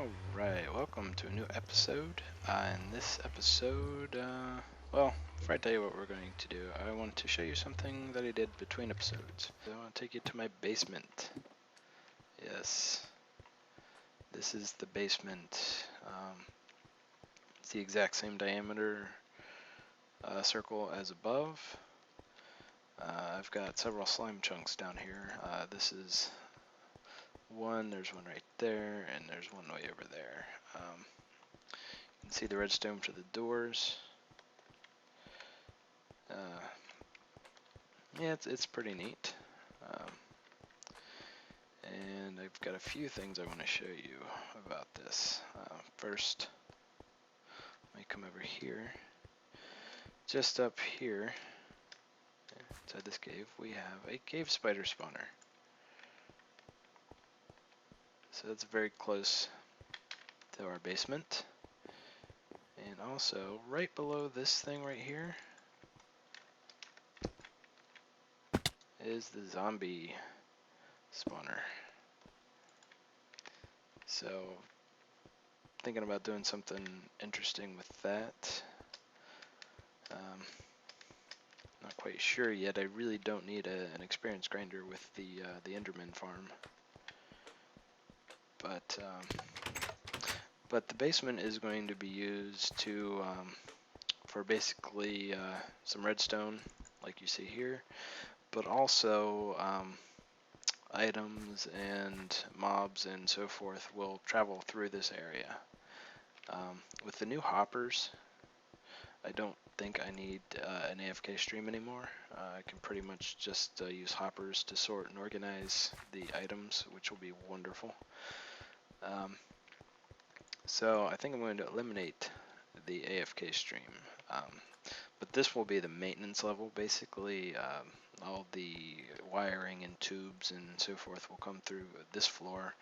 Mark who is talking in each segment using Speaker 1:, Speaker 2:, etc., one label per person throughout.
Speaker 1: Alright, welcome to a new episode. In this episode, well, before I tell you what we're going to do, I want to show you something that I did between episodes. I want to take you to my basement. Yes, this is the basement. It's the exact same diameter circle as above. I've got several slime chunks down here. This is one, there's one right there, and there's one way over there. You can see the redstone for the doors. Yeah, it's pretty neat. And I've got a few things I want to show you about this. First, let me come over here. Just up here, inside this cave, we have a cave spider spawner. So it's very close to our basement. And also, right below this thing right here is the zombie spawner. So, thinking about doing something interesting with that. Not quite sure yet. I really don't need an experience grinder with the Enderman farm. But the basement is going to be used to for basically some redstone, like you see here, but also items and mobs and so forth will travel through this area. With the new hoppers, I don't think I need an AFK stream anymore. I can pretty much just use hoppers to sort and organize the items, which will be wonderful. So I think I'm going to eliminate the AFK stream. But this will be the maintenance level. Basically, all the wiring and tubes and so forth will come through this floor.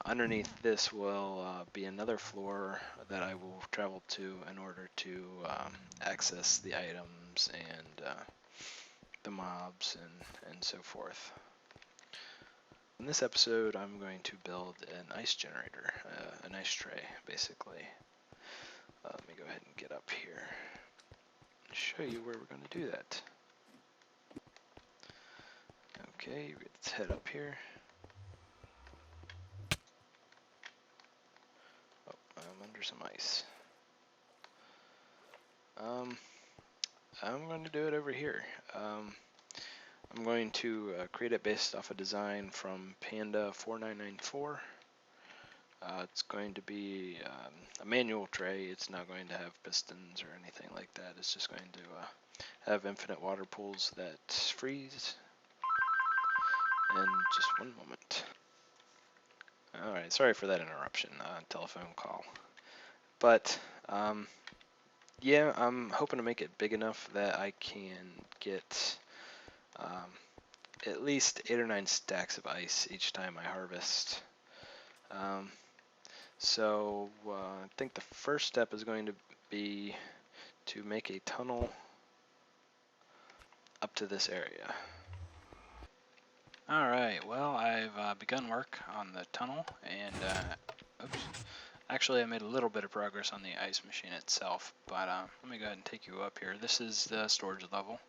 Speaker 1: Underneath this will be another floor that I will travel to in order to access the items and the mobs and so forth. In this episode, I'm going to build an ice generator, an ice tray, basically. Let me go ahead and get up here and show you where we're going to do that. Okay, let's head up here. Oh, I'm under some ice. I'm going to do it over here. I'm going to create it based off a design from Panda 4994. It's going to be a manual tray. It's not going to have pistons or anything like that. It's just going to have infinite water pools that freeze. And just one moment. Alright, sorry for that interruption, telephone call. But, yeah, I'm hoping to make it big enough that I can get at least 8 or 9 stacks of ice each time I harvest. So I think the first step is going to be to make a tunnel up to this area. Alright, well, I've begun work on the tunnel, and oops. Actually, I made a little bit of progress on the ice machine itself, but let me go ahead and take you up here. This is the storage level.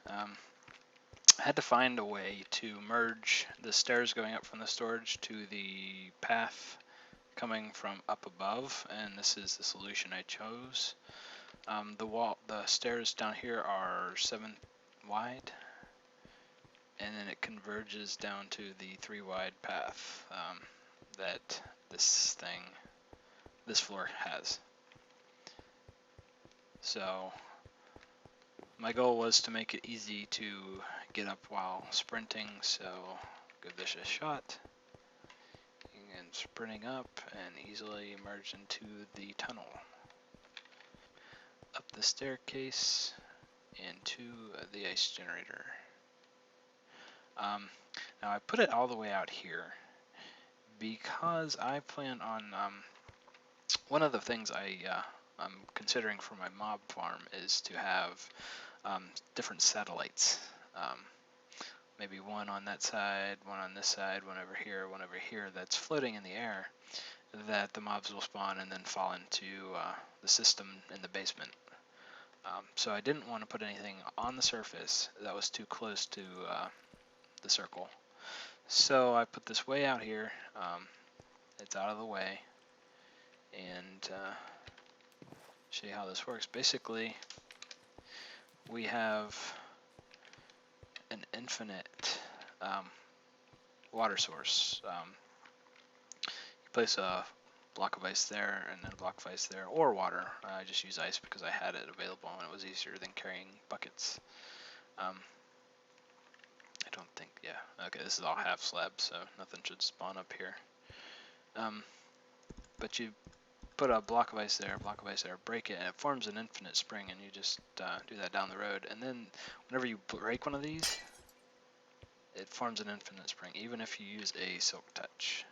Speaker 1: I had to find a way to merge the stairs going up from the storage to the path coming from up above, and this is the solution I chose. The stairs down here are 7 wide, and then it converges down to the 3 wide path that this floor has. So my goal was to make it easy to get up while sprinting, so give this a shot. And sprinting up and easily emerge into the tunnel. Up the staircase into the ice generator. Now I put it all the way out here because I plan on one of the things I'm considering for my mob farm is to have different satellites. maybe one on that side, one on this side, one over here, that's floating in the air, that the mobs will spawn and then fall into the system in the basement. So I didn't want to put anything on the surface that was too close to the circle. So I put this way out here. It's out of the way, and show you how this works. Basically, we have an infinite water source. You place a block of ice there, and then a block of ice there, or water. I just use ice because I had it available and it was easier than carrying buckets. I don't think, yeah. Okay, this is all half slab, so nothing should spawn up here. But you put a block of ice there, break it, and it forms an infinite spring, and you just do that down the road. And then whenever you break one of these, it forms an infinite spring, even if you use a silk touch.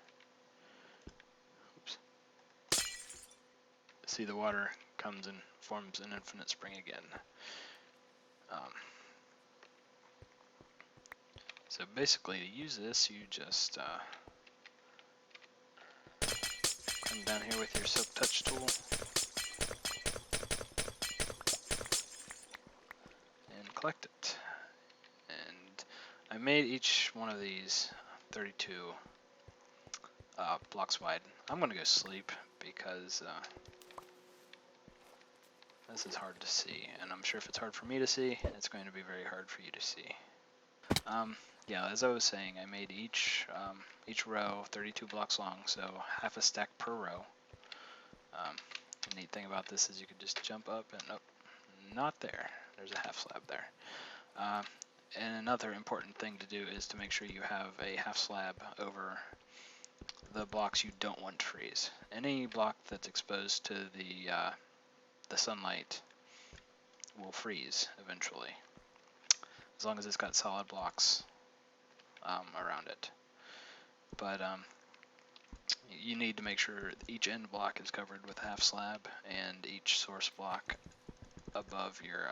Speaker 1: Oops. See, the water comes and forms an infinite spring again. So basically, to use this, you just come down here with your silk touch tool and collect it. And I made each one of these 32 blocks wide. I'm going to go sleep because this is hard to see, and I'm sure if it's hard for me to see, it's going to be very hard for you to see. Yeah, as I was saying, I made each row 32 blocks long, so half a stack per row. The neat thing about this is you could just jump up and, oh, not there. There's a half slab there. And another important thing to do is to make sure you have a half slab over the blocks you don't want to freeze. Any block that's exposed to the sunlight will freeze eventually, as long as it's got solid blocks around it. But you need to make sure each end block is covered with half slab and each source block above your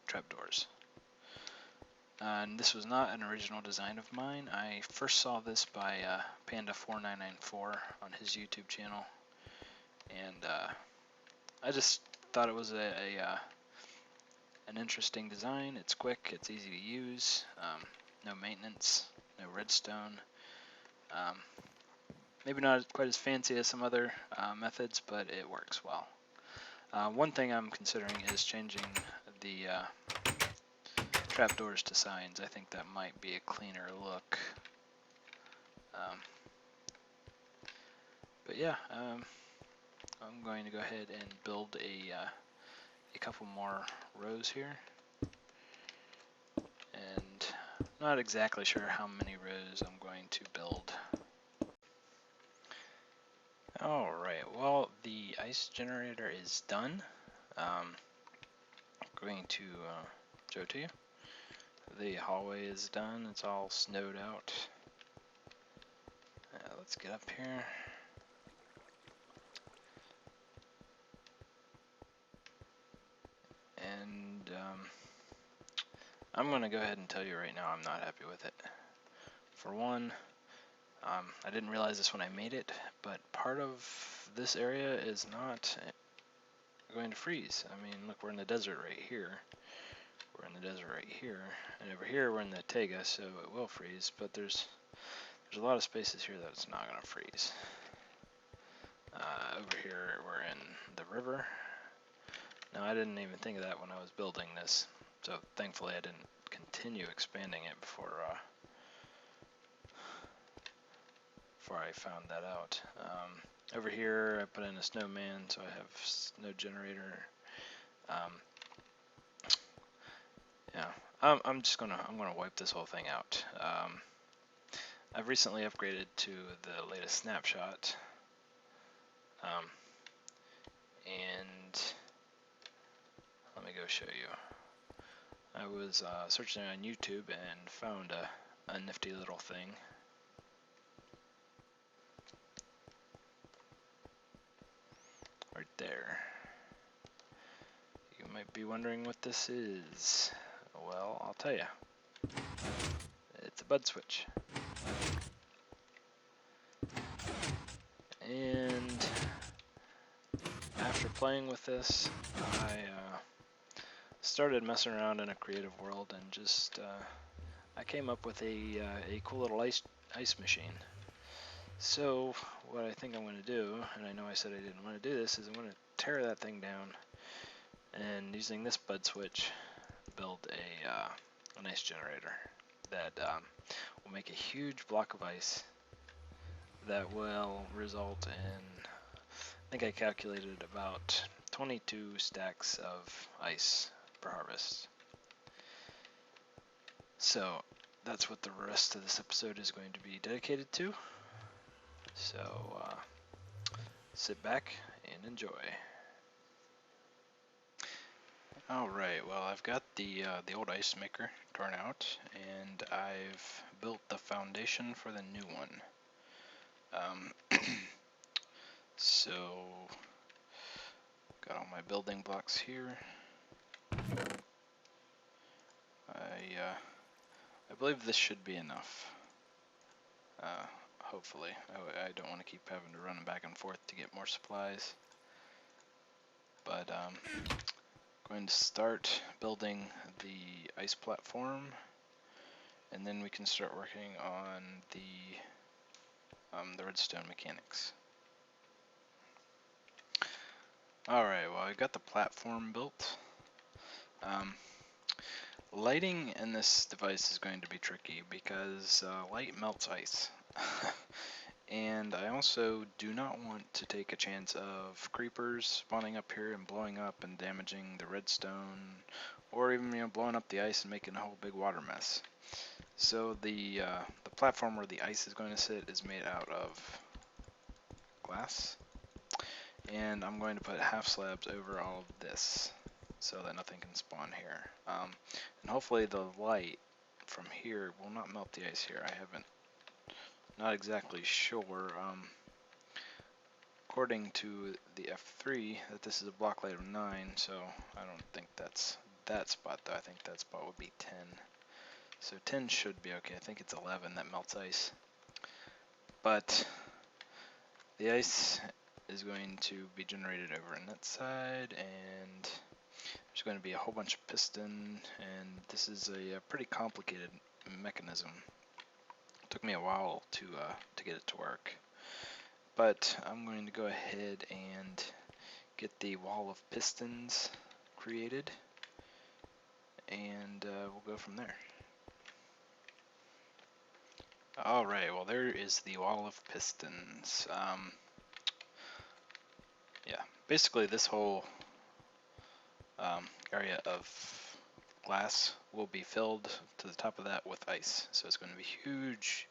Speaker 1: trapdoors. And this was not an original design of mine. I first saw this by Panda4994 on his YouTube channel, and I just thought it was an interesting design. It's quick, it's easy to use, no maintenance, no redstone. Maybe not quite as fancy as some other methods, but it works well. One thing I'm considering is changing the trapdoors to signs. I think that might be a cleaner look. But yeah, I'm going to go ahead and build a couple more rows here. And not exactly sure how many rows I'm going to build. Alright, well, the ice generator is done. I'm going to show it to you. The hallway is done, it's all snowed out. Let's get up here. And I'm going to go ahead and tell you right now I'm not happy with it. For one, I didn't realize this when I made it, but part of this area is not going to freeze. I mean, look, we're in the desert right here. We're in the desert right here, and over here we're in the taiga, so it will freeze, but there's a lot of spaces here that it's not going to freeze. Over here we're in the river. Now, I didn't even think of that when I was building this, so thankfully I didn't continue expanding it before I found that out. Over here I put in a snowman, so I have snow generator. Yeah, I'm gonna wipe this whole thing out. I've recently upgraded to the latest snapshot, and let me go show you. I was searching on YouTube and found a nifty little thing. Right there. You might be wondering what this is. Well, I'll tell you. It's a bud switch. And after playing with this, I started messing around in a creative world and just I came up with a cool little ice machine. So what I think I'm going to do, and I know I said I didn't want to do this, is I'm going to tear that thing down and using this bud switch build an ice generator that will make a huge block of ice that will result in, I think I calculated about 22 stacks of ice per harvest. So that's what the rest of this episode is going to be dedicated to. So sit back and enjoy. Alright, well I've got the old ice maker torn out and I've built the foundation for the new one. So got all my building blocks here. I believe this should be enough. Hopefully. I don't want to keep having to run back and forth to get more supplies. But going to start building the ice platform, and then we can start working on the redstone mechanics. Alright, well I got the platform built. Lighting in this device is going to be tricky because light melts ice. And I also do not want to take a chance of creepers spawning up here and blowing up and damaging the redstone, or even blowing up the ice and making a whole big water mess. So the platform where the ice is going to sit is made out of glass, and I'm going to put half slabs over all of this so that nothing can spawn here. And hopefully the light from here will not melt the ice here. Not exactly sure. According to the F3, that this is a block light of 9, so I don't think that's that spot though. I think that spot would be 10. So 10 should be okay. I think it's 11 that melts ice. But the ice is going to be generated over on that side, and there's going to be a whole bunch of piston, and this is a pretty complicated mechanism. It took me a while to get it to work. But I'm going to go ahead and get the wall of pistons created, and we'll go from there. Alright, well there is the wall of pistons. Yeah, basically this whole area of glass will be filled to the top of that with ice. So it's going to be a huge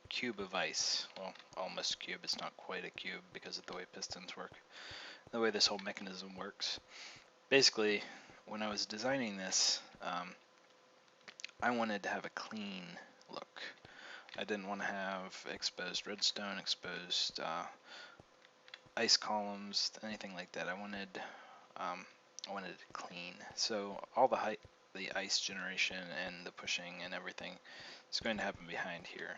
Speaker 1: cube of ice. Well, almost cube. It's not quite a cube because of the way pistons work, the way this whole mechanism works. Basically, when I was designing this, I wanted to have a clean look. I didn't want to have exposed redstone, exposed ice columns, anything like that. I wanted it clean. So all the ice generation and the pushing and everything is going to happen behind here.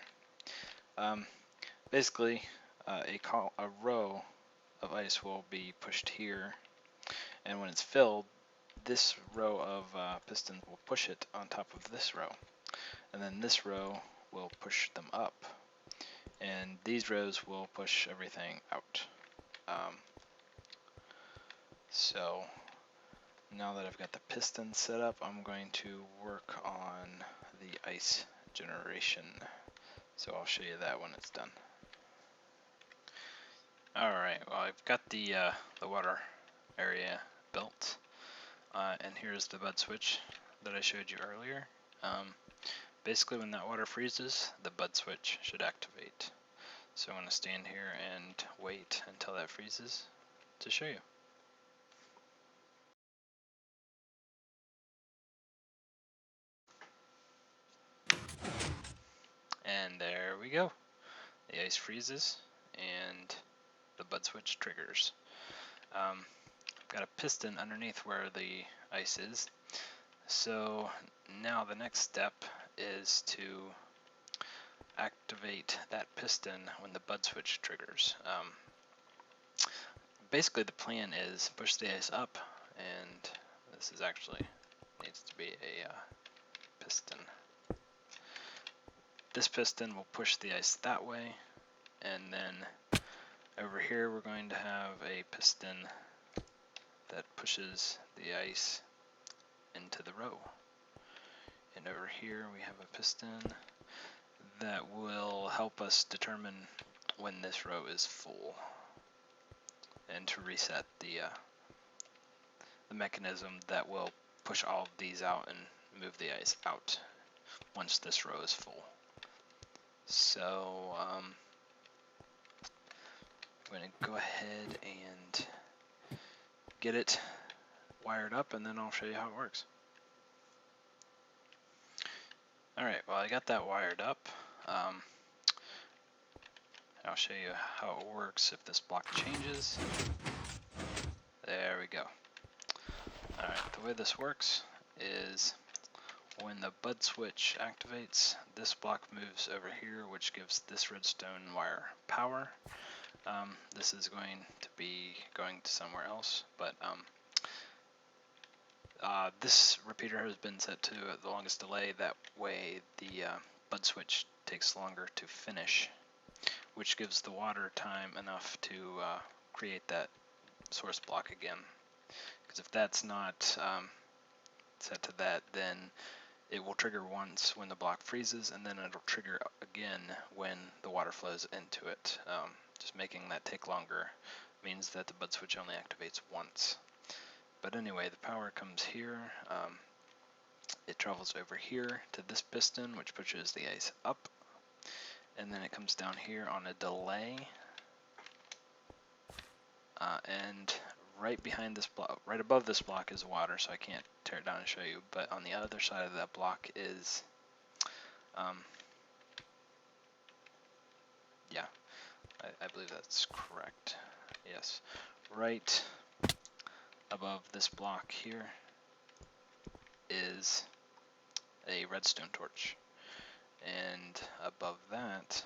Speaker 1: Basically, a row of ice will be pushed here, and when it's filled, this row of pistons will push it on top of this row, and then this row will push them up, and these rows will push everything out. So now that I've got the pistons set up, I'm going to work on the ice generation. So I'll show you that when it's done. Alright, well I've got the water area built, and here's the bud switch that I showed you earlier. Basically when that water freezes, the bud switch should activate. So I'm going to stand here and wait until that freezes to show you. And there we go. The ice freezes and the bud switch triggers. I've got a piston underneath where the ice is, So now the next step is to activate that piston when the bud switch triggers. Basically the plan is push the ice up, and this is actually needs to be a piston. This piston will push the ice that way, and then over here we're going to have a piston that pushes the ice into the row. And over here we have a piston that will help us determine when this row is full, and to reset the mechanism that will push all of these out and move the ice out once this row is full. So I'm going to go ahead and get it wired up, and then I'll show you how it works. Alright, well I got that wired up. I'll show you how it works if this block changes. There we go. Alright, the way this works is when the bud switch activates, this block moves over here, which gives this redstone wire power. This is going to be going to somewhere else, but this repeater has been set to the longest delay. That way the bud switch takes longer to finish, which gives the water time enough to create that source block again. Because if that's not set to that, then it will trigger once when the block freezes, and then it'll trigger again when the water flows into it. Just making that take longer means that the bud switch only activates once. But anyway, the power comes here. It travels over here to this piston, which pushes the ice up, and then it comes down here on a delay. And right behind this block, right above this block is water, so I can't tear it down and show you, but on the other side of that block is, yeah, I believe that's correct. Yes, right above this block here is a redstone torch, and above that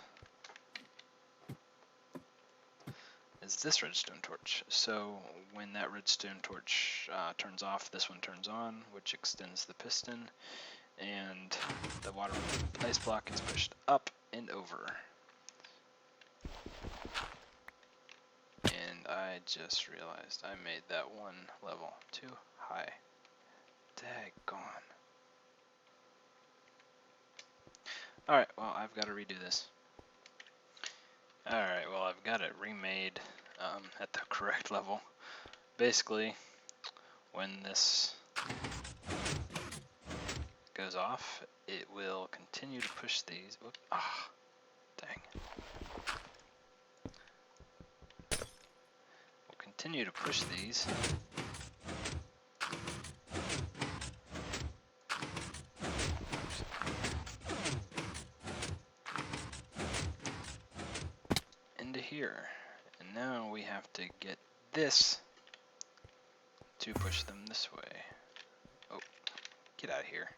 Speaker 1: is this redstone torch. So when that redstone torch turns off, this one turns on, which extends the piston, and the water ice block is pushed up and over. And I just realized I made that one level too high. Daggone. Alright, well I've got to redo this. Alright, well I've got it remade at the correct level. Basically, when this goes off, it will continue to push these. Whoop, dang. We'll continue to push these. Into here. And now we have to get this to push them this way. Oh, get out of here.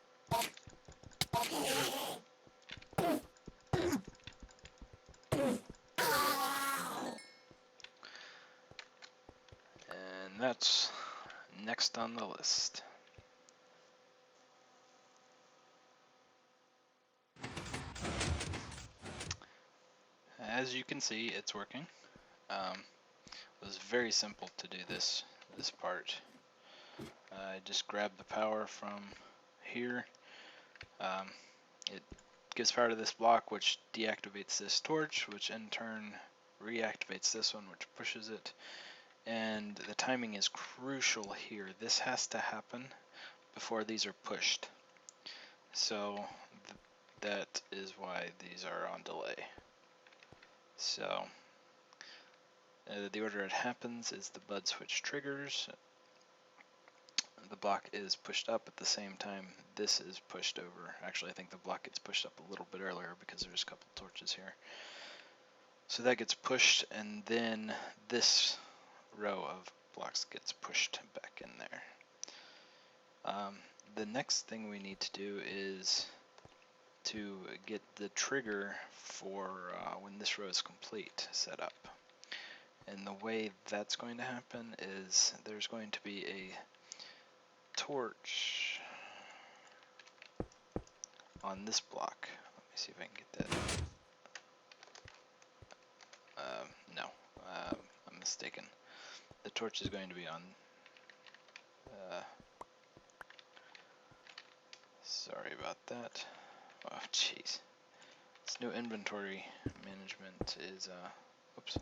Speaker 1: And that's next on the list. As you can see, it's working. It was very simple to do this part. I just grabbed the power from here. It gives power to this block, which deactivates this torch, which in turn reactivates this one, which pushes it. And the timing is crucial here. This has to happen before these are pushed. So that is why these are on delay. So the order it happens is the bud switch triggers. The block is pushed up at the same time this is pushed over. Actually, I think the block gets pushed up a little bit earlier because there's a couple torches here. So that gets pushed, and then this row of blocks gets pushed back in there. the next thing we need to do is to get the trigger for when this row is complete set up. And the way that's going to happen is there's going to be a torch on this block. Let me see if I can get that. No, I'm mistaken. The torch is going to be on. Sorry about that. Oh, jeez. This new inventory management is, whoops.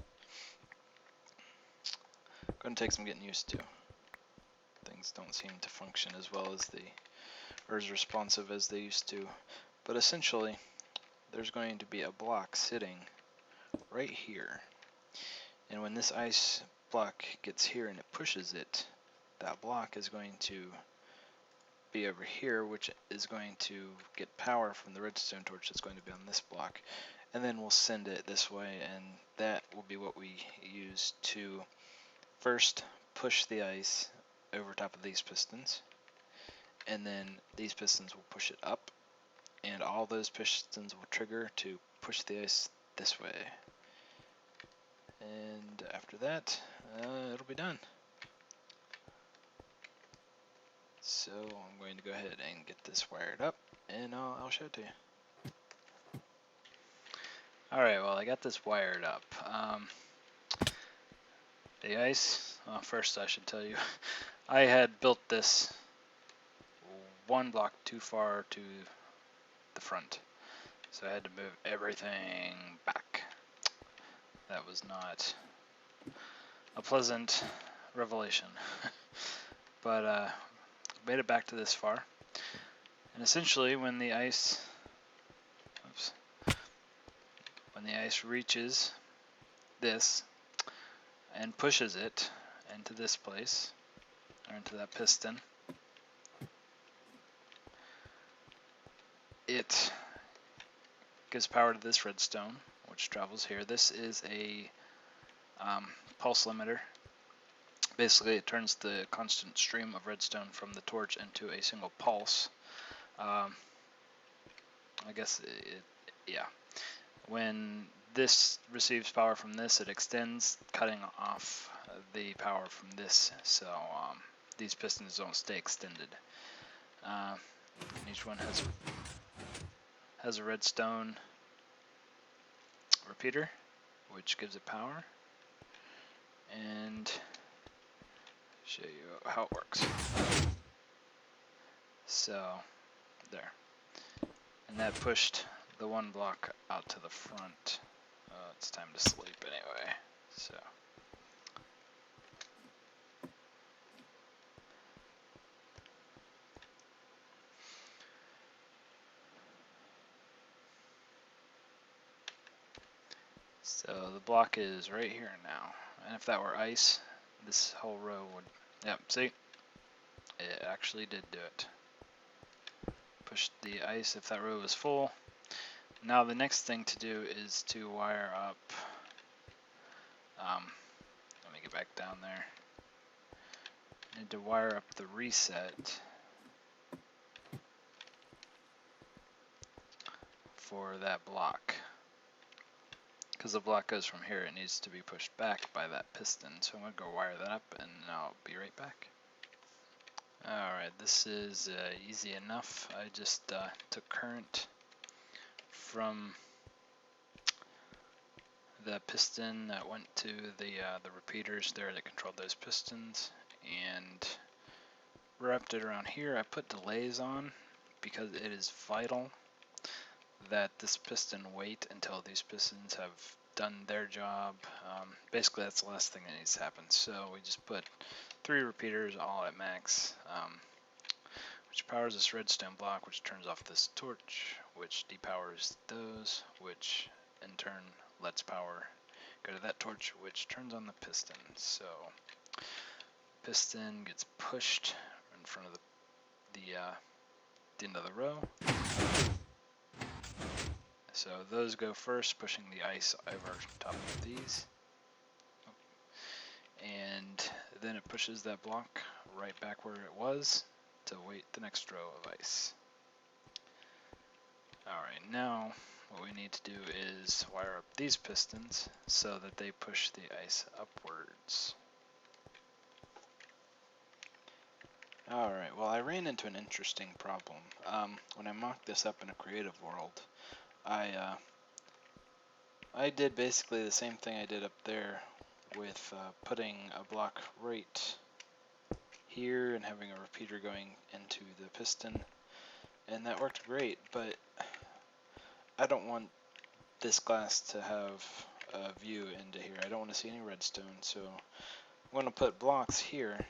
Speaker 1: Going to take some getting used to. Things don't seem to function as well as or as responsive as they used to. But essentially, there's going to be a block sitting right here. And when this ice block gets here and it pushes it, that block is going to be over here, which is going to get power from the redstone torch that's going to be on this block. And then we'll send it this way, and that will be what we use to first push the ice over top of these pistons. And then these pistons will push it up, and all those pistons will trigger to push the ice this way. And after that, it'll be done. So I'm going to go ahead and get this wired up, and I'll show it to you. Alright, well, I got this wired up. The ice, first I should tell you, I had built this one block too far to the front, so I had to move everything back. That was not a pleasant revelation, but made it back to this far. And essentially, when the ice, reaches this and pushes it into this place, or into that piston, it gives power to this redstone, which travels here. This is a pulse limiter. Basically, it turns the constant stream of redstone from the torch into a single pulse. I guess yeah. When this receives power from this, it extends, cutting off the power from this, so these pistons don't stay extended. Each one has a redstone repeater, which gives it power, and show you how it works. So there, and that pushed the one block out to the front. It's time to sleep anyway, so the block is right here now, and if that were ice, this whole row would, yep, see, it actually did do it. Pushed the ice if that row was full. Now the next thing to do is to wire up, let me get back down there. I need to wire up the reset for that block. Because the block goes from here, it needs to be pushed back by that piston. So I'm going to go wire that up, and I'll be right back. Alright, this is easy enough. I just took current from the piston that went to the repeaters there that controlled those pistons, and wrapped it around here. I put delays on because it is vital that this piston wait until these pistons have done their job. Basically, that's the last thing that needs to happen. So we just put 3 repeaters all at max, which powers this redstone block, which turns off this torch, which depowers those, which in turn lets power go to that torch, which turns on the piston. So piston gets pushed in front of the end of the row. So those go first, pushing the ice over top of these. And then it pushes that block right back where it was. to weight the next row of ice. Alright, now what we need to do is wire up these pistons so that they push the ice upwards. Alright, well I ran into an interesting problem. When I mocked this up in a creative world, I did basically the same thing I did up there with putting a block right here and having a repeater going into the piston, and that worked great, but I don't want this glass to have a view into here. I don't want to see any redstone, so I'm going to put blocks here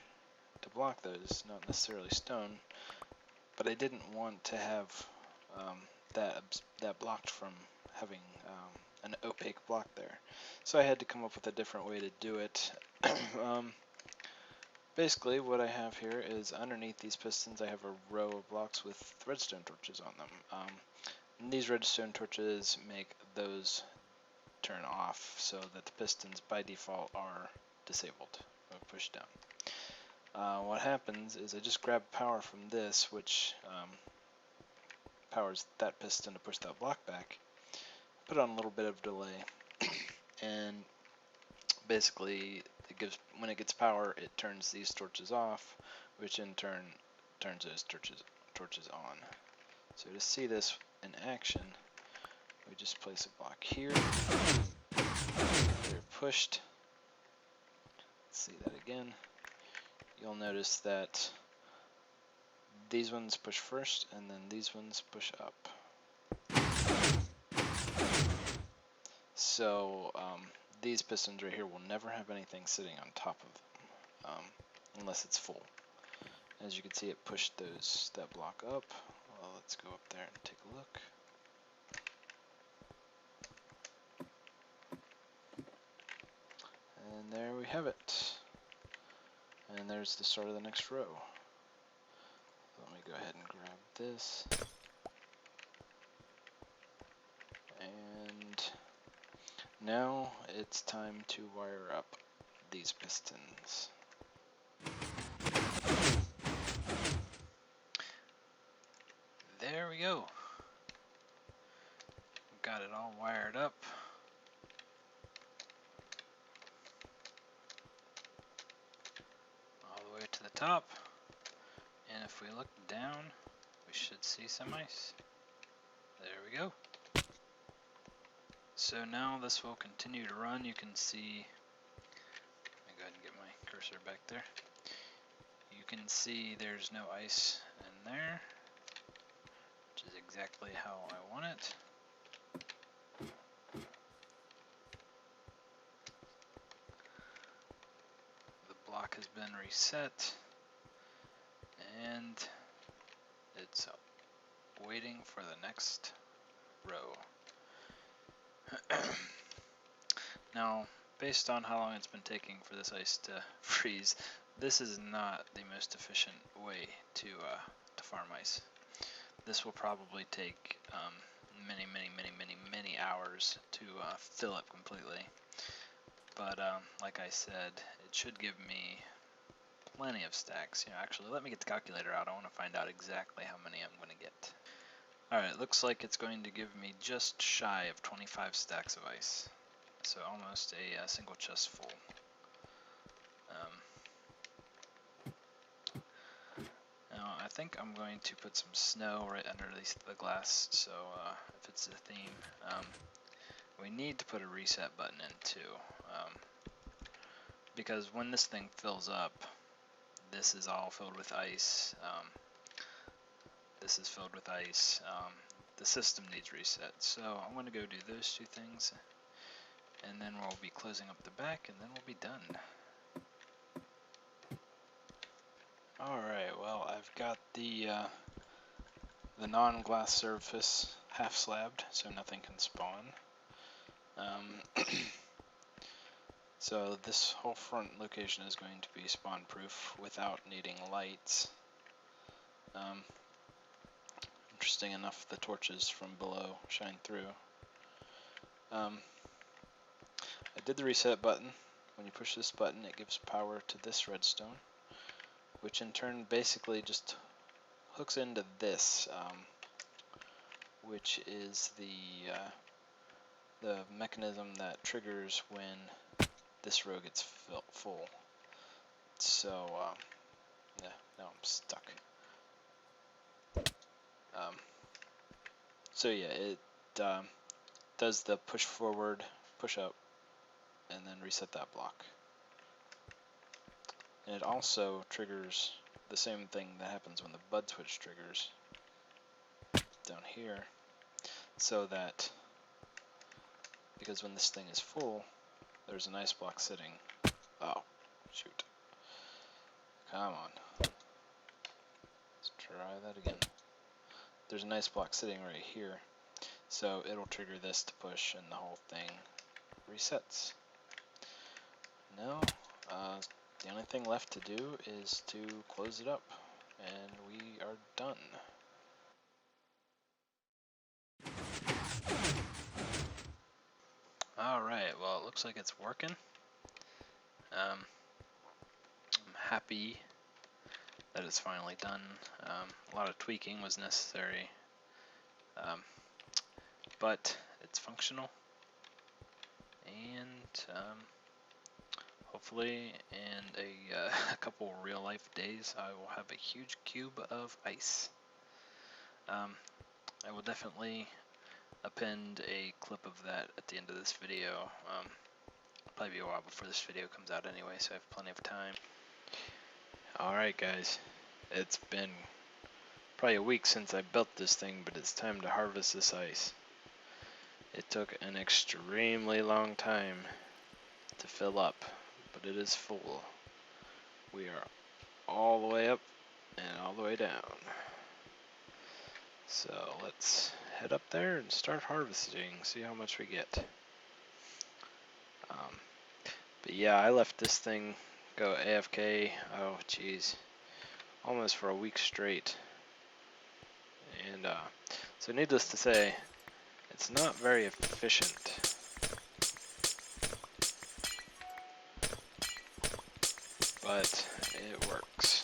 Speaker 1: to block those, not necessarily stone, but I didn't want to have that blocked from having an opaque block there. So I had to come up with a different way to do it. Basically what I have here is underneath these pistons I have a row of blocks with redstone torches on them. And these redstone torches make those turn off so that the pistons by default are disabled or pushed down. What happens is I just grab power from this, which powers that piston to push that block back, put on a little bit of delay, and basically it gives, when it gets power, it turns these torches off, which in turn turns those torches on. So to see this in action, we just place a block here. They're pushed. Let's see that again. You'll notice that these ones push first, and then these ones push up. So these pistons right here will never have anything sitting on top of them, unless it's full. As you can see, it pushed that block up. Well, let's go up there and take a look. And there we have it. And there's the start of the next row. Let me go ahead and grab this. And now it's time to wire up these pistons. There we go. Got it all wired up. All the way to the top. And if we look down, we should see some ice. There we go. So now this will continue to run. You can see, let me go ahead and get my cursor back there. You can see there's no ice in there, which is exactly how I want it. The block has been reset, and it's waiting for the next row. Now, based on how long it's been taking for this ice to freeze, this is not the most efficient way to farm ice. This will probably take many hours to fill it completely. But like I said, it should give me plenty of stacks. Actually, let me get the calculator out. I want to find out exactly how many I'm going to get. Alright, looks like it's going to give me just shy of 25 stacks of ice. So almost a single chest full. Now I think I'm going to put some snow right underneath the glass, so if it's a theme. We need to put a reset button in too, because when this thing fills up, this is all filled with ice. This is filled with ice. The system needs reset, so I'm going to go do those two things, and then we'll be closing up the back, and then we'll be done. Alright, well I've got the non-glass surface half slabbed, so nothing can spawn. So this whole front location is going to be spawn proof without needing lights. Interesting enough, the torches from below shine through. I did the reset button. When you push this button, it gives power to this redstone, which in turn basically just hooks into this, which is the mechanism that triggers when this row gets full. So yeah, now I'm stuck. So yeah, it does the push forward, push up, and then reset that block. And it also triggers the same thing that happens when the bud switch triggers down here, so that, because when this thing is full, there's an ice block sitting. Oh, shoot. Come on. Let's try that again. There's an ice block sitting right here, so it'll trigger this to push, and the whole thing resets. Now, the only thing left to do is to close it up, and we are done. Alright, well, it looks like it's working. I'm happy that it's finally done. A lot of tweaking was necessary, but it's functional, and hopefully in a couple real life days I will have a huge cube of ice. I will definitely append a clip of that at the end of this video. It'll probably be a while before this video comes out anyway, so I have plenty of time. Alright guys, it's been probably a week since I built this thing, but it's time to harvest this ice. It took an extremely long time to fill up, but it is full. We are all the way up and all the way down. So let's head up there and start harvesting, see how much we get. But yeah, I left this thing go AFK, oh geez, almost for a week straight. And so needless to say, it's not very efficient. But it works.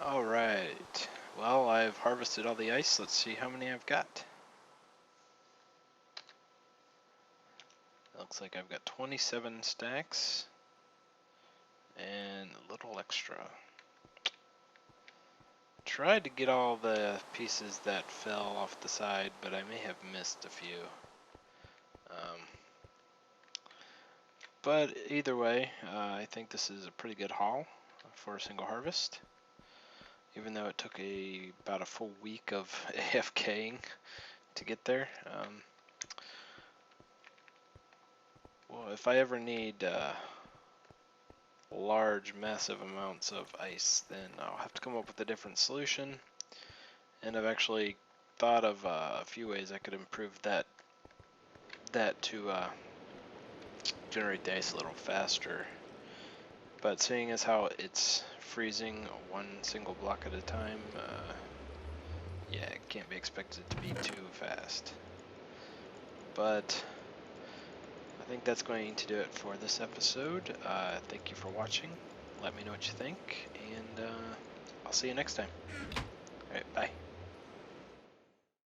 Speaker 1: Alright, well, I've harvested all the ice. Let's see how many I've got. Looks like I've got 27 stacks and a little extra. Tried to get all the pieces that fell off the side, but I may have missed a few. But either way, I think this is a pretty good haul for a single harvest. Even though it took about a full week of AFKing to get there. Well, if I ever need large, massive amounts of ice, then I'll have to come up with a different solution. And I've actually thought of a few ways I could improve that to generate the ice a little faster. But seeing as how it's freezing one single block at a time, yeah, it can't be expected to be too fast. But I think that's going to do it for this episode. Thank you for watching. Let me know what you think, and I'll see you next time. Alright, bye.